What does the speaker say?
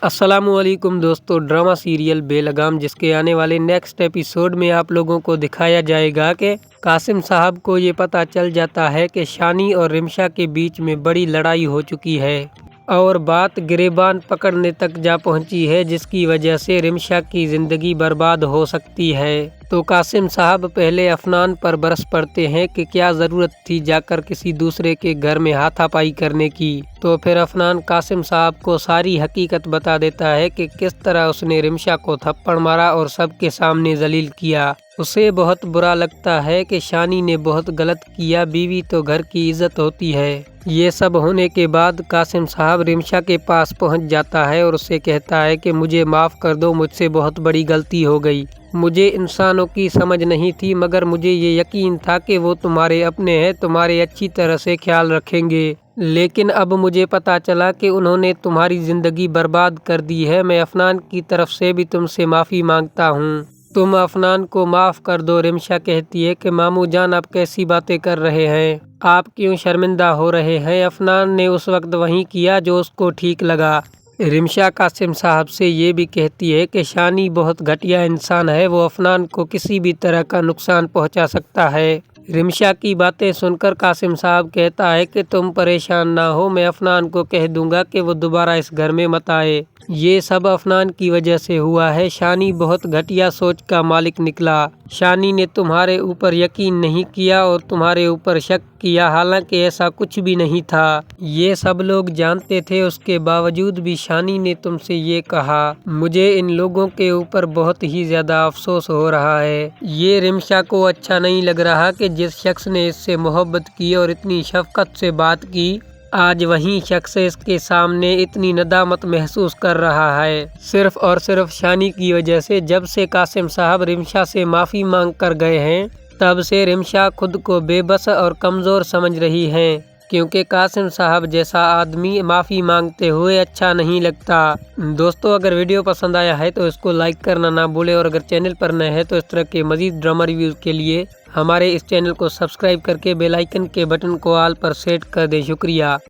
अस्सलामुअलैकुम दोस्तों, drama serial बेलगाम जिसके आने वाले नेक्स्ट एपिसोड में आप लोगों को दिखाया जाएगा कि कासिम साहब को ये पता चल जाता है कि शानी और रिमशा के बीच में बड़ी लड़ाई हो चुकी है और बात गिरेबान पकड़ने तक जा पहुंची है, जिसकी वजह से रिमशा की ज़िंदगी बर्बाद हो सकती है। तो कासिम साहब पहले अफनान पर बरस पड़ते हैं कि क्या ज़रूरत थी जाकर किसी दूसरे के घर में हाथापाई करने की। तो फिर अफनान कासिम साहब को सारी हकीकत बता देता है कि किस तरह उसने रिमशा को थप्पड़ मारा और सबके सामने जलील किया। उसे बहुत बुरा लगता है कि शानी ने बहुत गलत किया, बीवी तो घर की इज्जत होती है। ये सब होने के बाद कासिम साहब रिमशा के पास पहुंच जाता है और उससे कहता है कि मुझे माफ़ कर दो, मुझसे बहुत बड़ी गलती हो गई। मुझे इंसानों की समझ नहीं थी, मगर मुझे ये यकीन था कि वो तुम्हारे अपने हैं, तुम्हारे अच्छी तरह से ख्याल रखेंगे। लेकिन अब मुझे पता चला कि उन्होंने तुम्हारी ज़िंदगी बर्बाद कर दी है। मैं अफनान की तरफ से भी तुमसे माफ़ी मांगता हूँ, तुम अफनान को माफ़ कर दो। रिमशा कहती है कि मामू जान, आप कैसी बातें कर रहे हैं, आप क्यों शर्मिंदा हो रहे हैं। अफनान ने उस वक्त वही किया जो उसको ठीक लगा। रिमशा कासिम साहब से ये भी कहती है कि शानी बहुत घटिया इंसान है, वो अफनान को किसी भी तरह का नुकसान पहुंचा सकता है। रिमशा की बातें सुनकर कासिम साहब कहता है कि तुम परेशान ना हो, मैं अफनान को कह दूंगा कि वो दोबारा इस घर में मत आए। ये सब अफनान की वजह से हुआ है। शानी बहुत घटिया सोच का मालिक निकला। शानी ने तुम्हारे ऊपर यकीन नहीं किया और तुम्हारे ऊपर शक किया, हालांकि ऐसा कुछ भी नहीं था। ये सब लोग जानते थे, उसके बावजूद भी शानी ने तुमसे ये कहा। मुझे इन लोगों के ऊपर बहुत ही ज़्यादा अफसोस हो रहा है। ये रिमशा को अच्छा नहीं लग रहा कि जिस शख्स ने इससे मोहब्बत की और इतनी शफकत से बात की, आज वही शख्स इसके सामने इतनी नदामत महसूस कर रहा है, सिर्फ और सिर्फ शानी की वजह से। जब से कासिम साहब रिमशा से माफ़ी मांग कर गए हैं, तब से रिमशा खुद को बेबस और कमज़ोर समझ रही हैं, क्योंकि कासिम साहब जैसा आदमी माफ़ी मांगते हुए अच्छा नहीं लगता। दोस्तों, अगर वीडियो पसंद आया है तो इसको लाइक करना ना भूलें, और अगर चैनल पर नए हैं तो इस तरह के मज़ीद ड्रामा रिव्यूज़ के लिए हमारे इस चैनल को सब्सक्राइब करके बेल आइकन के बटन को ऑल पर सेट कर दें। शुक्रिया।